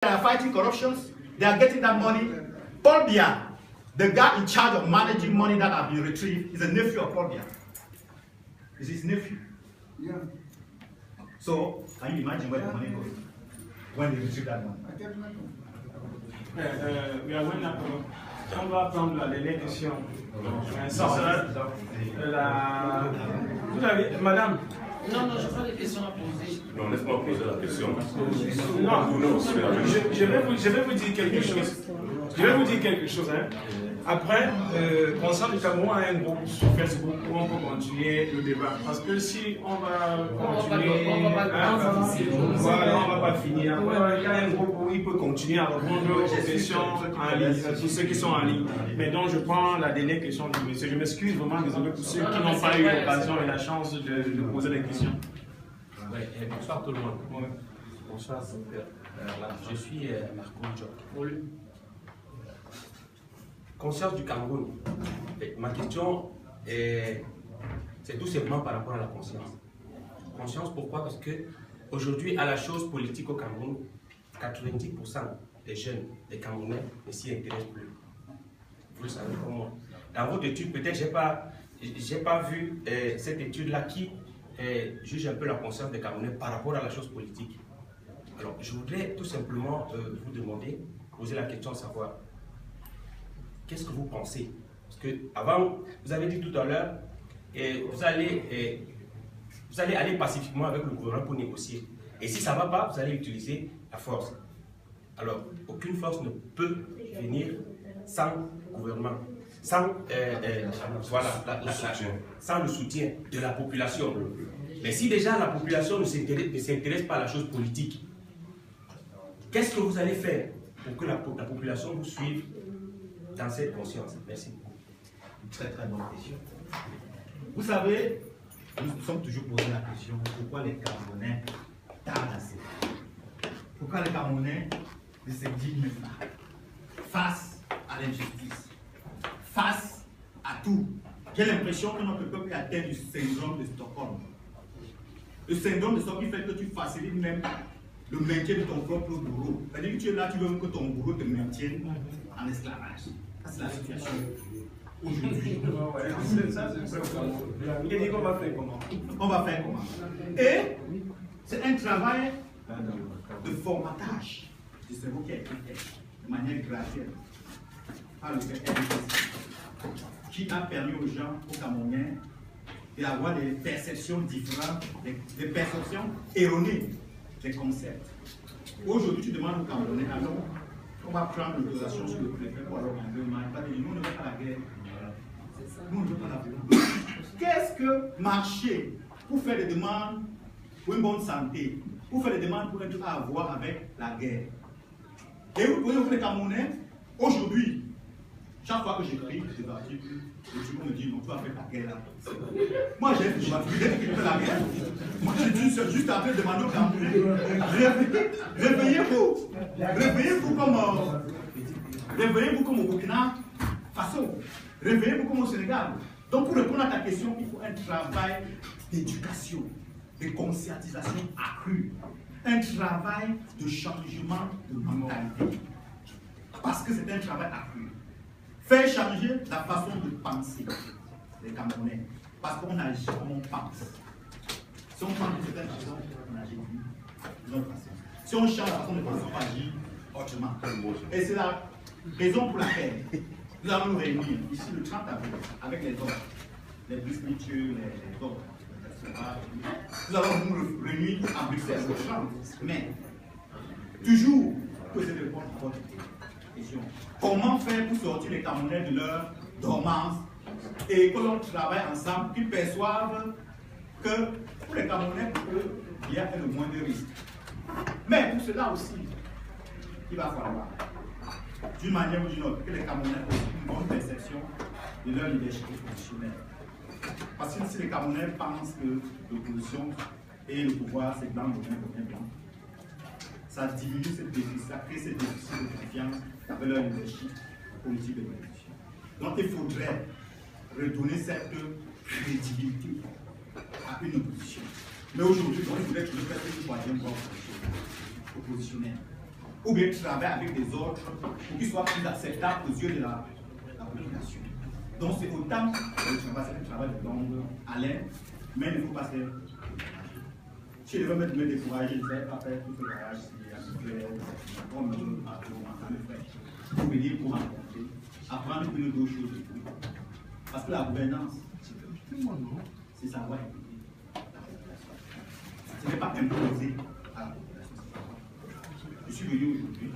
They are fighting corruptions. They are getting that money. Paul Biya, the guy in charge of managing money that have been retrieved, is a nephew of Paul Biya. It's his nephew. Yeah. So, can you imagine where the money goes when they retrieve that money? On va prendre la dernière question. Ça sera Vous avez, madame? Non, je n'ai pas de questions à poser. Non, laisse-moi poser la question. Non, je vais vous dire quelque chose. Je vais vous dire quelque chose. Hein. Après, Concert du Cameroun a un groupe sur Facebook où on peut continuer le débat. Parce que si on va continuer, on ne va pas finir. Après, il y a un groupe où il peut continuer à répondre aux questions en ligne, à tous ceux qui sont en ligne. Mais donc, je prends la dernière question du monsieur. Je m'excuse vraiment, désolé pour ceux qui n'ont pas eu l'occasion et la chance de poser des questions. Ouais, bonsoir tout le monde. Ouais. Bonsoir, je suis Marco Diop. Conscience du Cameroun. Ma question c'est tout simplement par rapport à la conscience. Conscience, pourquoi? Parce que aujourd'hui, à la chose politique au Cameroun, 90% des jeunes, des Camerounais, ne s'y intéressent plus. Vous le savez comme moi. Dans votre étude, peut-être j'ai pas vu cette étude-là qui juge un peu la conscience des Camerounais par rapport à la chose politique. Alors, je voudrais tout simplement vous demander, poser la question de savoir, qu'est-ce que vous pensez? Parce que avant, vous avez dit tout à l'heure, vous allez aller pacifiquement avec le gouvernement pour négocier. Et si ça ne va pas, vous allez utiliser la force. Alors, aucune force ne peut venir sans gouvernement, sans, sans le soutien de la population. Mais si déjà la population ne s'intéresse pas à la chose politique, qu'est-ce que vous allez faire pour que la population vous suive dans cette conscience? Merci beaucoup. Une très bonne question. Vous savez, nous nous sommes toujours posé la question, pourquoi les Camerounais tardent à s'élever? Pourquoi les Camerounais ne se dignent pas face à l'injustice, face à tout? J'ai l'impression que notre peuple est atteint du syndrome de Stockholm. Le syndrome de Stockholm fait que tu facilites même le maintien de ton propre bourreau. C'est-à-dire que tu es là, tu veux que ton bourreau te maintienne en esclavage. C'est la situation aujourd'hui. On va faire comment? On va faire comment? Et c'est un travail de formatage du cerveau qui a été fait de manière graduelle par le fait qui a permis aux gens, aux Camerounais, d'avoir des perceptions différentes, des perceptions erronées des concepts. Aujourd'hui, tu demandes aux Camerounais, alors, on va prendre une relation sur le préfet ou alors on veut mal. Nous ne veut pas la guerre. Nous ne veut pas la guerre. Qu'est-ce que marcher pour faire des demandes pour une bonne santé, pour faire des demandes pour être à voir avec la guerre? Et vous voyez, vous les Camerounais, aujourd'hui, chaque fois que j'écris des articles, le Timon me dit non, tu vas faire la guerre là. Moi j'ai fait la guerre. Moi je dis juste après demander aux Camerounais, réveillez-vous. Réveillez-vous comme au Burkina Faso. Réveillez-vous comme au Sénégal. Donc pour répondre à ta question, il faut un travail d'éducation, de conscientisation accrue. Un travail de changement de mentalité. Parce que c'est un travail accru. Faire changer la façon de penser des Camerounais. Parce qu'on agit comme on pense. Si on pense de certaines façons, on agit d'une autre façon. Si on change la façon de penser, on agit autrement. Et c'est la raison pour laquelle nous allons nous réunir ici le 30 avril avec les autres, les spiritueux, les autres. Nous allons nous réunir à Bruxelles le 30. Mais toujours pour essayer de répondre à votre question. Comment faire pour sortir les Camerounais de leur dormance et que l'on travaille ensemble, qu'ils perçoivent que pour les Camerounais, il y a le moins de risques. Mais pour cela aussi, il va falloir, d'une manière ou d'une autre, que les Camerounais aient une bonne perception de leur leadership professionnel. Parce que si les Camerounais pensent que l'opposition et le pouvoir, c'est blanc, blanc, ça diminue cette déficit, ça crée cette déficit de confiance avec leur leadership politique de l'opposition. Donc il faudrait redonner cette crédibilité à une opposition. Mais aujourd'hui, il faudrait toujours faire une troisième voie oppositionnelle. ou bien travailler avec des autres pour qu'ils soient plus acceptables aux yeux de la population. Donc c'est autant le travail de longue haleine, mais il ne faut pas se... Si je veux me décourager, je ne vais pas faire tout ce voyage pour venir pour rencontrer, apprendre une ou deux choses. Parce que la gouvernance, c'est savoir écouter la population. Ce n'est pas imposer à la population. Je suis venu aujourd'hui,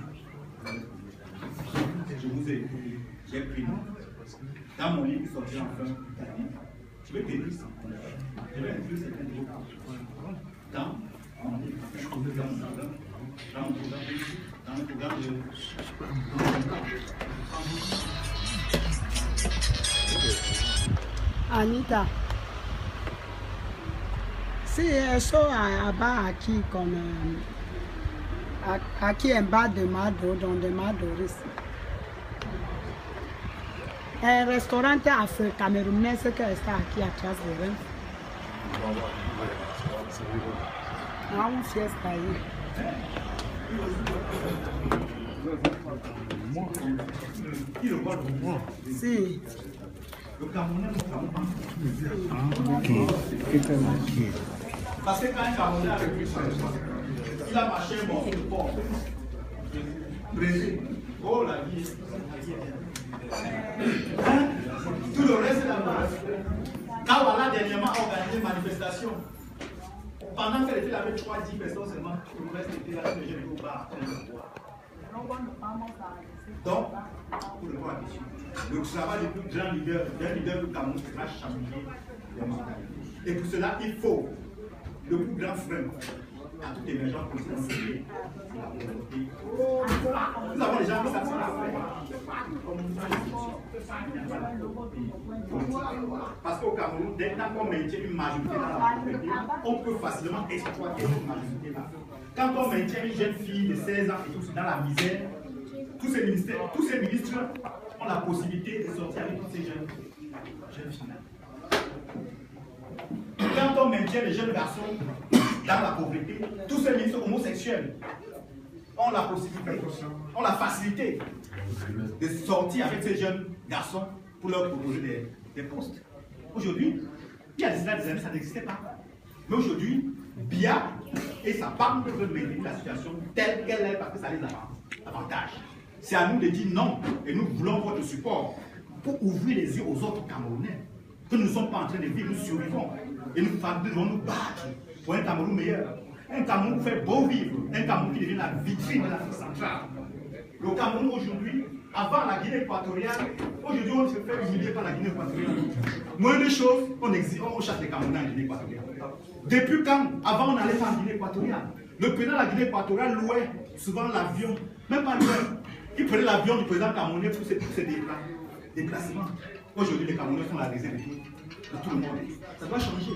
je vous ai écouté, j'ai pris note. Dans mon livre qui sortira en fin d'année, je vais tenir ça. Je vais inclure certaines choses dans mon livre, dans mon programme de... Anita, si eso a aquí con aquí en Bas de Mado, donde Madoris, el restaurante afro-camerunés que está aquí atrás de él. Hay una fiesta ahí. Sí. Parce que quand un Camerounais avec lui, il a marché bon sur le port. Brésil. Oh la vie. Tout le reste est là-bas. Kawala dernièrement a organisé une manifestation. Pendant qu'elle était là avec 3-10 personnes seulement, tout le reste était là, les jeunes au bar. Donc, pour répondre à la question, le travail du plus grand leader, d'un leader du Cameroun, c'est de changer les mentalités. Et pour cela, il faut le plus grand frein à toute émergence politique, c'est la volonté. Nous avons des gens qui savent parce qu'au Cameroun, dès qu'on maintient une majorité dans la pauvreté, on peut facilement exploiter cette majorité-là. Quand on maintient une jeune fille de 16 ans et tout dans la misère, tous ces ministres ont la possibilité de sortir avec toutes ces jeunes filles. Quand on maintient les jeunes garçons dans la pauvreté, tous ces ministres homosexuels ont la possibilité, ont la facilité de sortir avec ces jeunes garçons pour leur proposer des postes. Aujourd'hui, il y a des années, ça n'existait pas. Mais aujourd'hui, Biya et sa femme peuvent maintenir la situation telle qu'elle est parce que ça les avantage. C'est à nous de dire non et nous voulons votre support pour ouvrir les yeux aux autres Camerounais que nous ne sommes pas en train de vivre, nous survivons et nous devons nous battre pour un Cameroun meilleur. Un Cameroun qui fait beau vivre, un Cameroun qui devient la vitrine de l'Afrique centrale. Le Cameroun aujourd'hui, avant la Guinée équatoriale, aujourd'hui on se fait humilier par la Guinée équatoriale. Moins de choses, on chasse les Camerounais en Guinée équatoriale. Depuis quand, avant on n'allait pas en Guinée équatoriale, le président de la Guinée équatoriale louait souvent l'avion, même pas louait. Il prenait l'avion du président camerounais pour ses déplacements. Aujourd'hui, les Camerounais sont la réserve de tout le monde. Ça doit changer.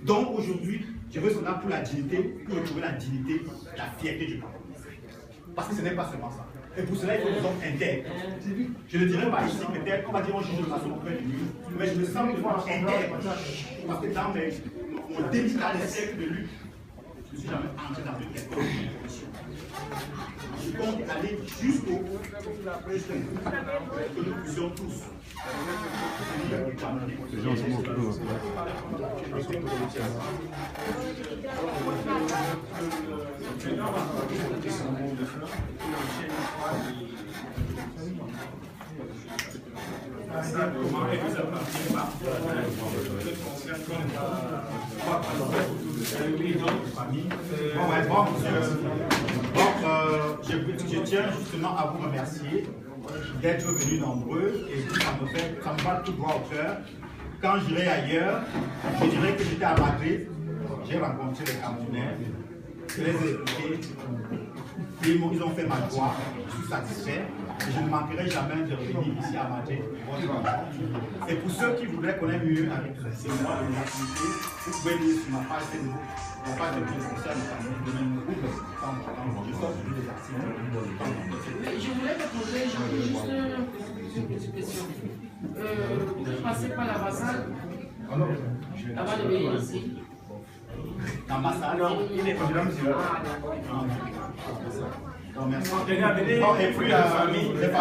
Donc aujourd'hui, je veux cela pour la dignité, pour retrouver la dignité, la fierté du Cameroun. Parce que ce n'est pas seulement ça. Et pour cela, il faut que nous sommes intègres. Je ne dirais pas ici, peut-être, on va dire on juge de façon très dure, mais je me sens de voir intègre. Parce que dans mon délicat des siècles de lutte, je ne suis jamais entré dans une quelconque position. Je compte aller jusqu'au bout que nous puissions tous. Les gens sont beaucoup. Je tiens justement à vous remercier d'être venus nombreux et ça me va tout droit au cœur. Quand j'irai ailleurs, je dirais que j'étais à Madrid, j'ai rencontré les Camerounais, je les ai écoutés, ils ont fait ma joie, je suis satisfait. Et je ne manquerai jamais de revenir ici à Madrid. Et pour ceux qui voudraient connaître mieux avec ces mois de l'activité, vous pouvez lire sur ma page Facebook, la page de vie sociale de je sors sur des articles. Je voulais te poser juste une petite question. Vous passez par l'ambassade avant de venir ici? L'ambassade? Non, il est pas là. merci. Venez, Bon, et puis la famille, et puis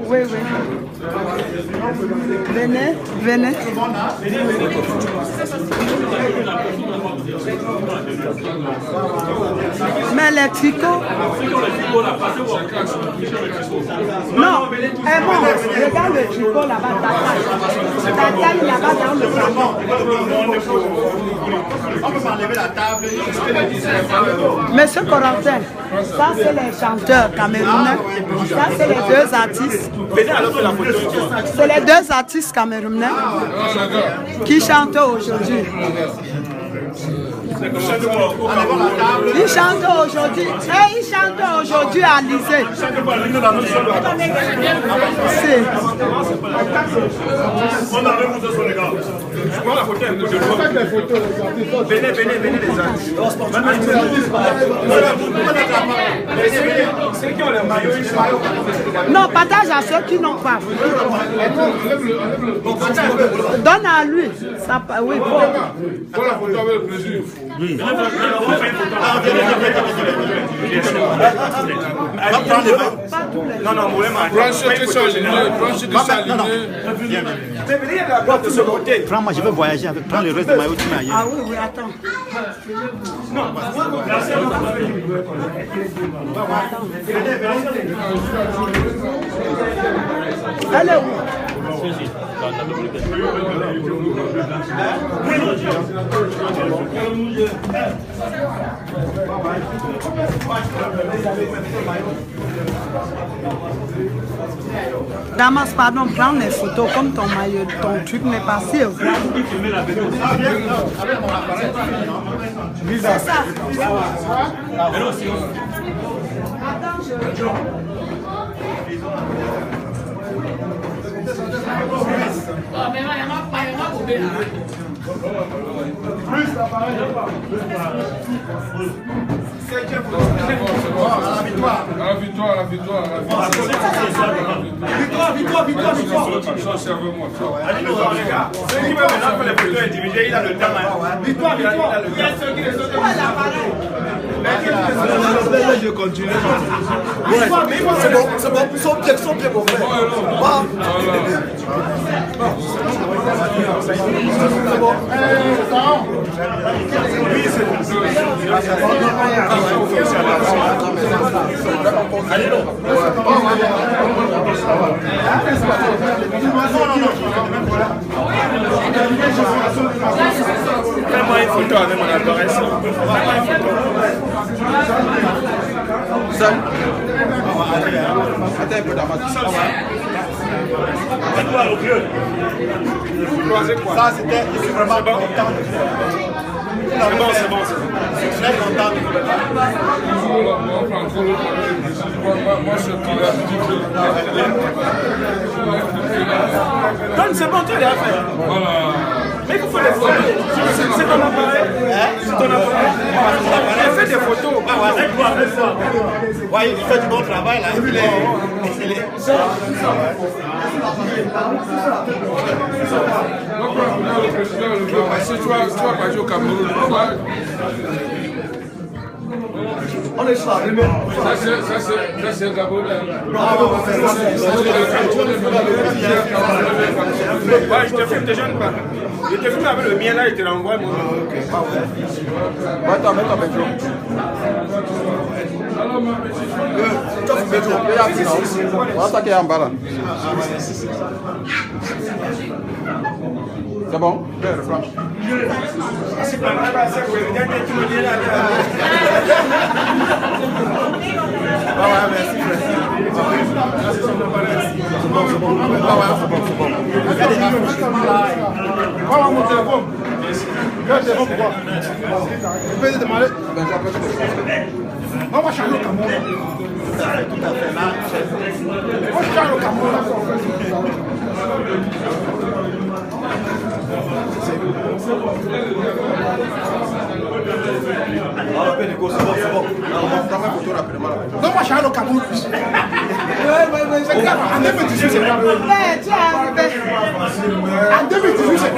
Oui, oui. Venez, venez. Mais les tricots. Non, eh bon, regarde le tricot là-bas, ta taille là-bas dans le salon. on peut enlever la table. Monsieur Corentin, ça c'est les chanteurs camerounais. Ça c'est les deux artistes. C'est les deux artistes camerounais qui chantent aujourd'hui. Ils chantent aujourd'hui. Et ils chantent aujourd'hui à l'Élysée. Venez les ceux qui ont les maillots, non, partage à ceux qui n'ont pas. Donne à lui. Ça, oui, bon. Voilà, faut avoir le plaisir. Oui. Non, non, Prends-moi, je veux voyager avec. Prends le reste de maillot, tu m'as. Ah oui, oui, attends. non. Elle est où? Damas, pardon, prends les photos comme ton maillot, ton truc n'est pas si. C'est ça. Attends, je... Je continue. C'est bon, son pied pour faire. C'est bon. Fais-moi une photo avec mon appareil. Seul. Attends un peu d'amateur. Ça, c'était vraiment content. C'est bon. Très content. Non, c'est bon, tu l'as fait. Mais il faut les photos. C'est ton appareil. C'est ton appareil. Fais des photos. Ouais, il fait du bon travail là. Il est... Si tu vas partir au Cameroun, On est sur la première. ça c'est un Camerounais. Ouais, je te filme déjà une part. Je te filme avec le mien là, il te l'envoie. Mets-toi, Petro. On va attaquer en bas là. C'est bon? C'est pas grave, c'est que le gars qui est tout le là. Merci, frère. Voilà mon téléphone. Quel téléphone pour quoi? Tu peux te demander? On va changer le Cameroun. Tout à fait là. On change le Cameroun. Ah, Pénico, c'est bon. On va prendre une photo rapidement. On va changer le Cameroun. En 2018, c'est grave. Mais tu es arrivé. En 2018, c'est grave.